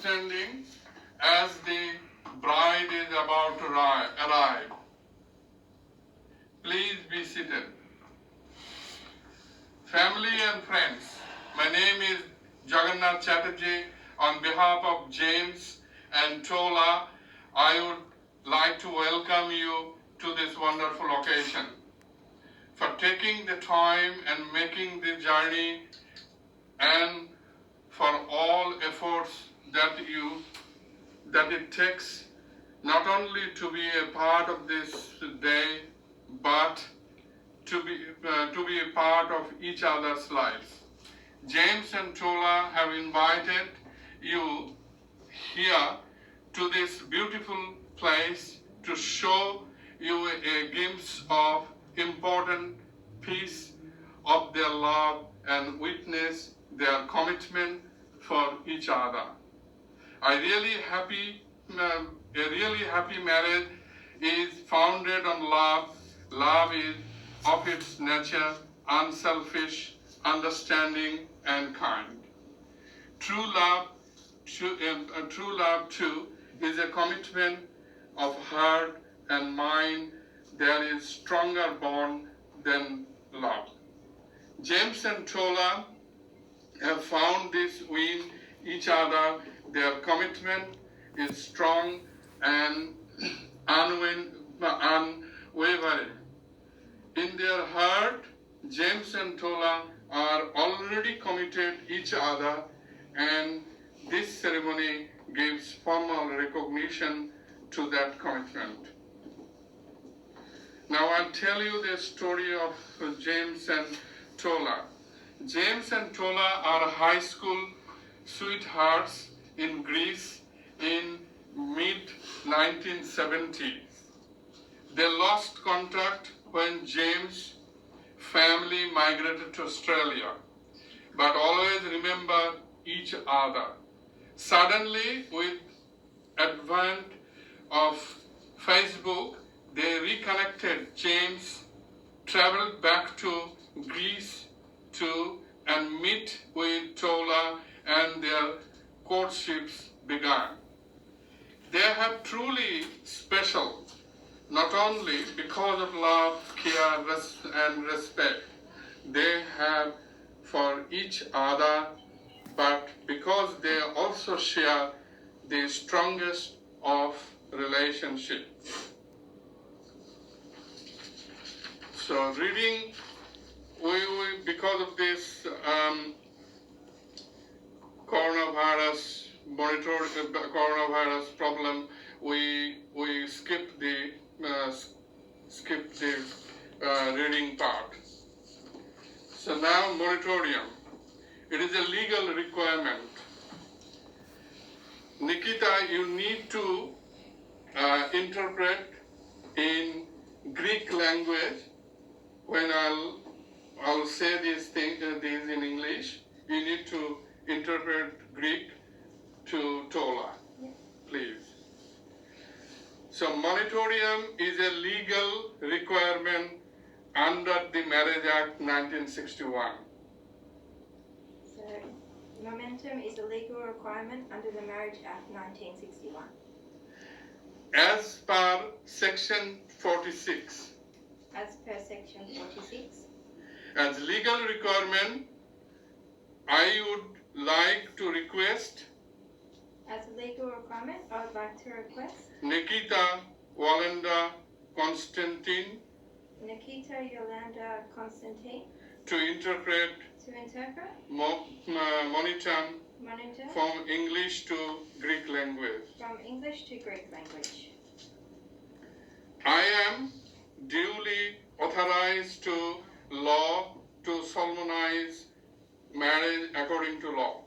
understanding as the bride is about to arrive. Please be seated. Family and friends, my name is Jagannath Chatterjee. On behalf of James and Toula, I would like to welcome you to this wonderful occasion. For taking the time and making the journey, and for all efforts that it takes not only to be a part of this day, but to be a part of each other's lives. James and Toula have invited you here to this beautiful place to show you a glimpse of important piece of their love and witness their commitment for each other. A really happy marriage is founded on love. Love is of its nature unselfish, understanding, and kind. True love too is a commitment of heart and mind. There is stronger bond than love. James and Toula have found this in each other. Their commitment is strong and unwavering. In their heart, James and Toula are already committed each other, and this ceremony gives formal recognition to that commitment. Now I'll tell you the story of James and Toula. James and Toula are high school sweethearts in Greece in mid-1970s. They lost contact when James' family migrated to Australia, but always remember each other. Suddenly, with advent of Facebook, they reconnected. James traveled back to Greece and meet with Toula, and their courtships began. They have truly special, not only because of love, care, and respect they have for each other, but because they also share the strongest of relationships. So reading, because of this coronavirus problem, we skip the reading part. So now moratorium. It is a legal requirement. Nikita, you need to interpret in Greek language. When I'll say these in English, you need to interpret Greek to Toula, please. So moratorium is a legal requirement under the Marriage Act 1961. So momentum is a legal requirement under the Marriage Act 1961. As per Section 46. As per Section 46. As legal requirement, I would like to request. As a legal requirement, I would like to request. Nikita Yolanda Constantine. Nikita Yolanda Constantine. To interpret. Monitam. From English to Greek language. From English to Greek language. I am duly authorized to law to solemnize marriage according to law.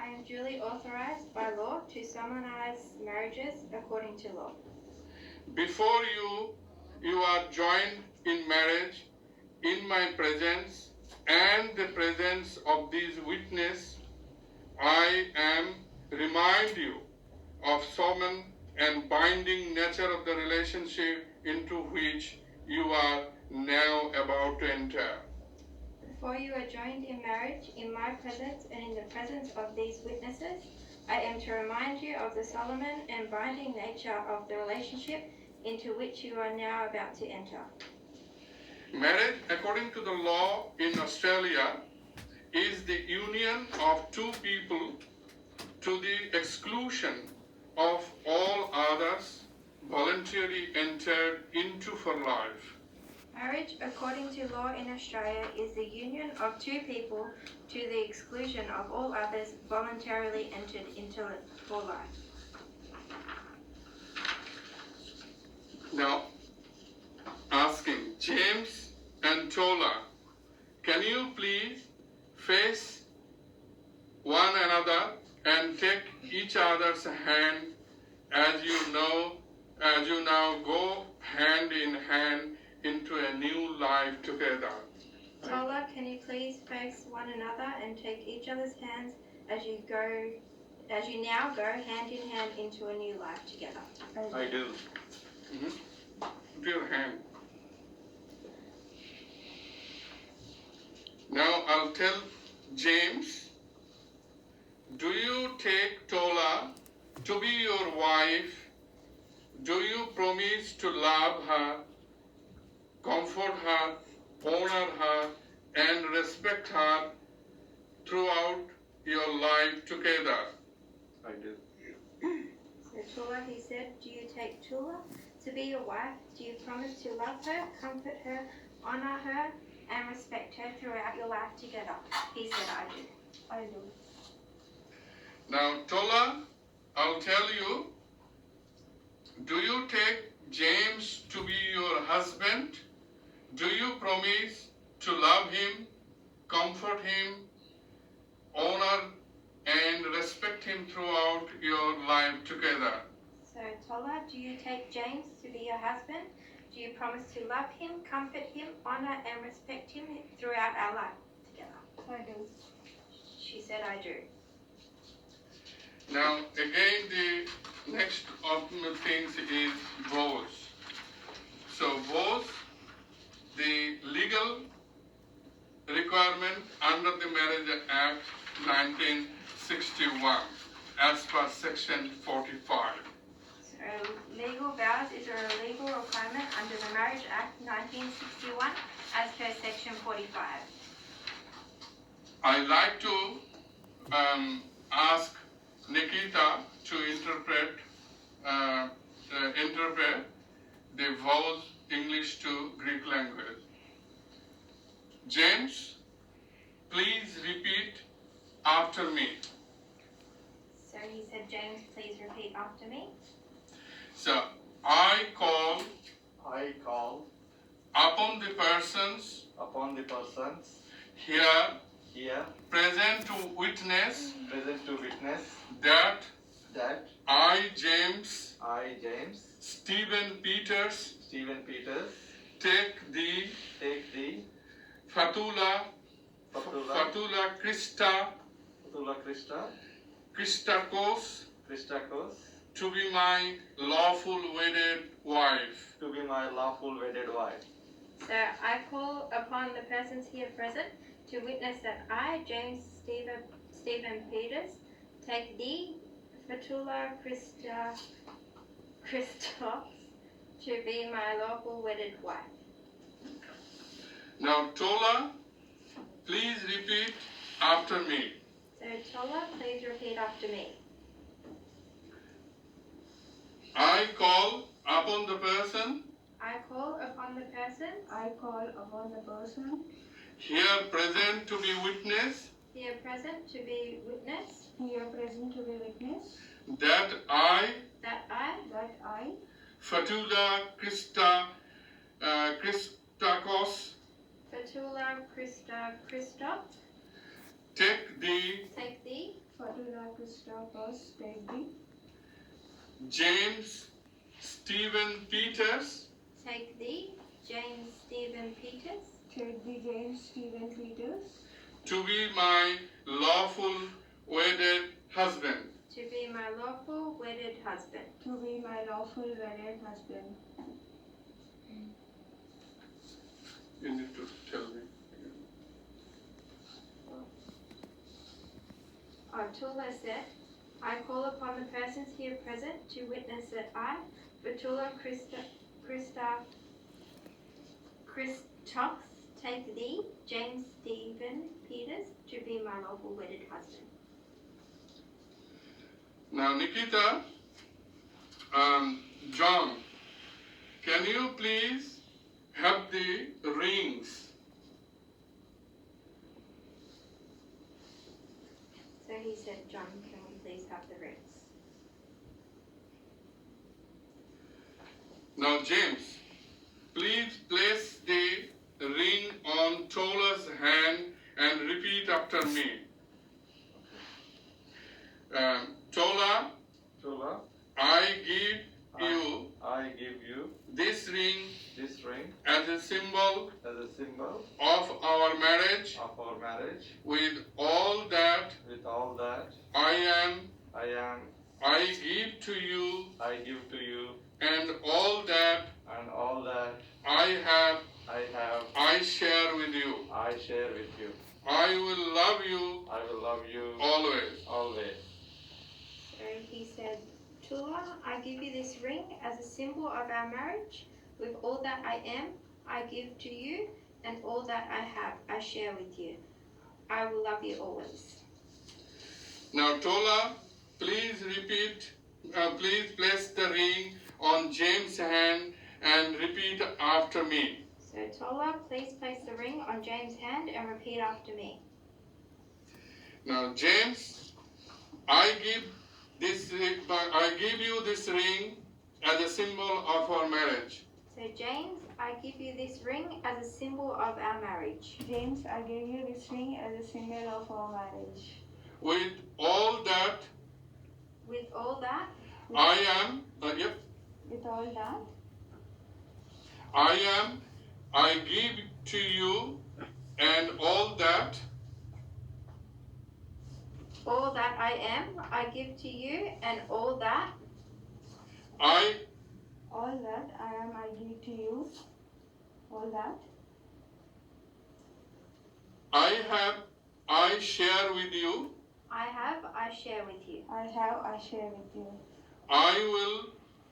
I am duly authorized by law to solemnize marriages according to law. Before you are joined in marriage in my presence and the presence of these witnesses, I am remind you of solemn and binding nature of the relationship into which you are now about to enter. Before you are joined in marriage, in my presence and in the presence of these witnesses, I am to remind you of the solemn and binding nature of the relationship into which you are now about to enter. Marriage, according to the law in Australia, is the union of two people to the exclusion of all others voluntarily entered into for life. Marriage, according to law in Australia, is the union of two people to the exclusion of all others voluntarily entered into for life. Now, asking James and Toula, can you please face one another and take each other's hand as you now go hand in hand into a new life together. Toula, can you please face one another and take each other's hands as you now go hand in hand into a new life together? I do. Put your hand. Now I'll tell James, do you take Toula to be your wife? Do you promise to love her, comfort her, honor her, and respect her throughout your life together? I do. So Toula, he said, do you take Toula to be your wife? Do you promise to love her, comfort her, honor her, and respect her throughout your life together? He said, I do. I do. Now, Toula, I'll tell you, do you take James to be your husband? Do you promise to love him, comfort him, honor and respect him throughout your life together? So Toula, do you take James to be your husband? Do you promise to love him, comfort him, honor and respect him throughout our life together? I do. She said, I do. Now, again, the next of the things is vows. So vows, the legal requirement under the Marriage Act 1961 as per section 45. So legal vows is a legal requirement under the Marriage Act 1961 as per section 45. I like to ask Nikita to interpret the vows English to Greek language. James, please repeat after me. So he said, James, please repeat after me. So, I call upon the persons upon the persons here present to witness to witness that that I, James I, James Stephen Peters, take the Fatula Christa Christakos to be my lawful wedded wife. to be my lawful wedded wife. So I call upon the persons here present to witness that I, James Stephen Peters, take thee, Fatula Christos, to be my lawful wedded wife. Now, Tola, please repeat after me. So Tola, please repeat after me. I call upon the person I call upon the person here present to be witness here present to be witness that I, that Fatula Christakos, Fatula Christa take thee, James Stephen Peters, take thee, James Stephen Peters, to be my lawful wedded husband. to be my lawful wedded husband. You need to tell me. Toula said, I call upon the persons here present to witness that I, Toula Christos, take thee, James Stephen Peters, to be my lawful wedded husband. Now, Nikita, John, can you please have the rings? So he said, John, can we please have the rings? Now, James, please place the ring on Toula's hand and repeat after me. Toula, Toula, I give you I give you this ring this ring as a symbol as a symbol of our marriage of our marriage. with all that With all that I I give to you give to you, and all that and all that I have, I I share with you. I share with you. I will love you I will love you always. always. So he said, Toula, I give you this ring as a symbol of our marriage. With all that I am, I give to you, and all that I have, I share with you. I will love you always. Now, Toula, please please place the ring on James' hand and repeat after me. So Toula, please place the ring on James' hand and repeat after me. Now, James, I give you this ring as a symbol of our marriage. So James, I give you this ring as a symbol of our marriage. James, I give you this ring as a symbol of our marriage. With all that With all that I am, With all that I give to you, and all that I am, I give to you, and all that I all that I am, I give to you. All that I have, I share with you. I have, I share with you. I have, I share with you. I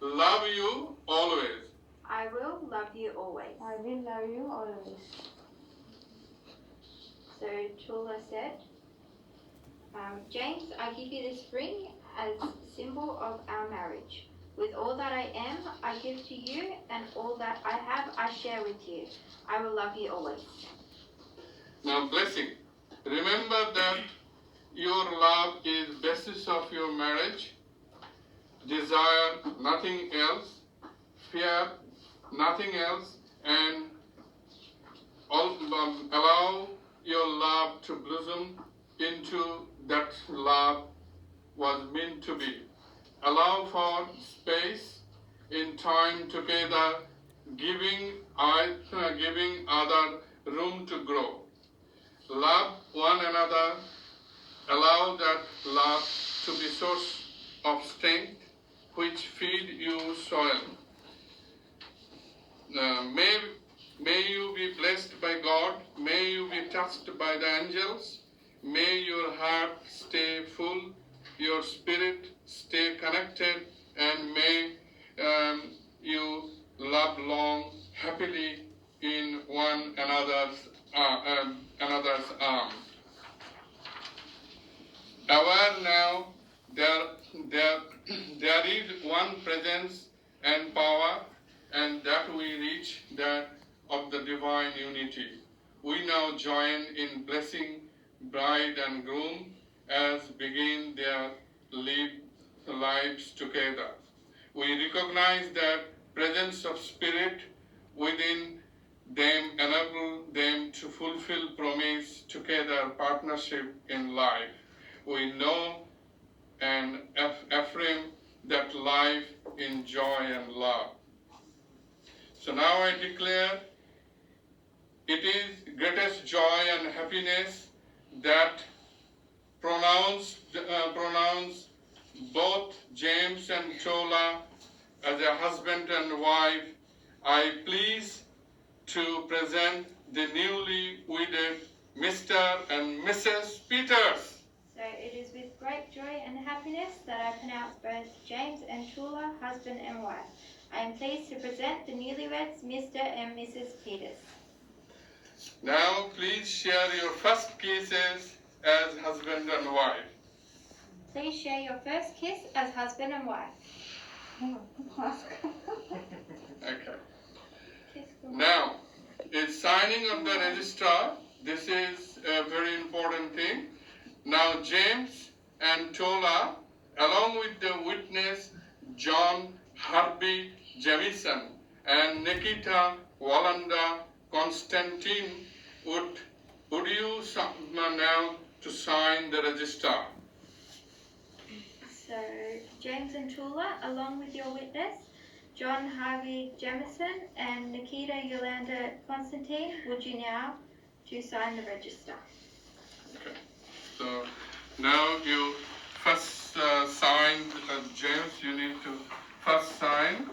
will love you always. I will love you always. I will love you always. So Toula said, James, I give you this ring as symbol of our marriage. With all that I am, I give to you, and all that I have, I share with you. I will love you always. Now, blessing. Remember that your love is basis of your marriage. Desire nothing else, fear nothing else, and allow your love to blossom into that love was meant to be. Allow for space in time together, giving other room to grow. Love one another. Allow that love to be source of strength, which feed you soil. May you be blessed by God. May you be touched by the angels. May your heart stay full, your spirit stay connected, and may you love long happily in one another's arms. Aware now, there is one presence and power, and that we reach that of the divine unity. We now join in blessing bride and groom as begin their lives together. We recognize that presence of spirit within them enable them to fulfill promise together partnership in life. We know and affirm that life in joy and love. So now I declare it is greatest joy and happiness that pronounce both James and Toula as a husband and wife. I please to present the newly wedded Mr. and Mrs. Peters. So it is with great joy and happiness that I pronounce both James and Toula husband and wife. I am pleased to present the newlyweds, Mr. and Mrs. Peters. Now please share your first kisses as husband and wife. Please share your first kiss as husband and wife. Okay. Kiss Now, is signing of the registrar. This is a very important thing. Now James and Tola, along with the witness John Harvey Jamison and Nikita Walanda Constantine, would you now to sign the register? So, James and Toula, along with your witness, John Harvey Jamison and Nikita Yolanda Constantine, would you now to sign the register? Okay. So now you first sign, James, you need to first sign.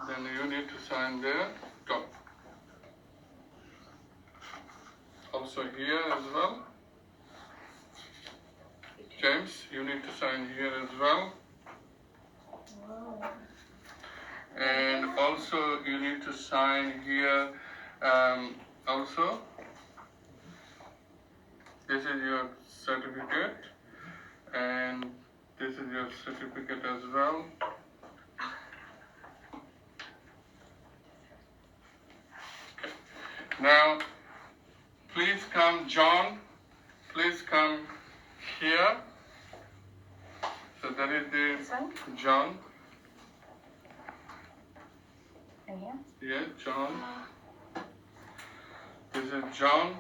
Then you need to sign there, top. Also here as well. James, you need to sign here as well. And also you need to sign here also. This is your certificate and this is your certificate as well. Okay. Now please come, John, please come here. So that is the John. And here? Yeah, John. This is John.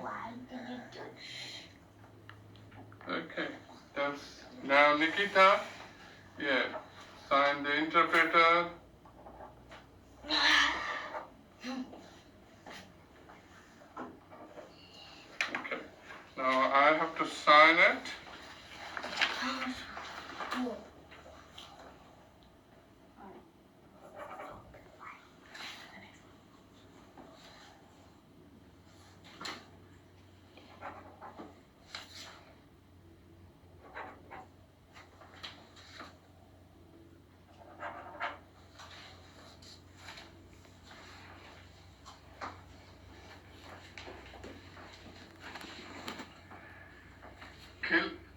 Okay, that's now Nikita. Yeah, sign the interpreter. Okay, now I have to sign it.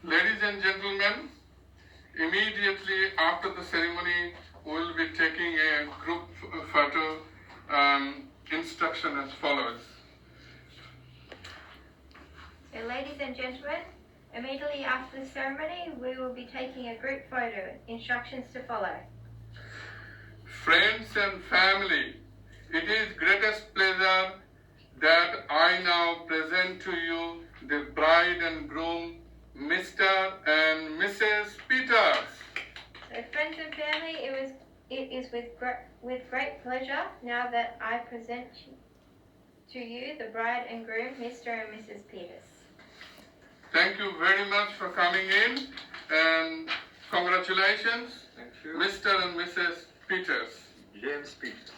Ladies and gentlemen, immediately after the ceremony, we will be taking a group photo. Instruction as follows. So, ladies and gentlemen, immediately after the ceremony, we will be taking a group photo. Instructions to follow. Friends and family, it is greatest pleasure that I now present to you the bride and groom, Mr. and Mrs. Peters. So, friends and family, it is with great pleasure now that I present to you the bride and groom, Mr. and Mrs. Peters. Thank you very much for coming in and congratulations, Thank you. Mr. and Mrs. Peters. James Peters.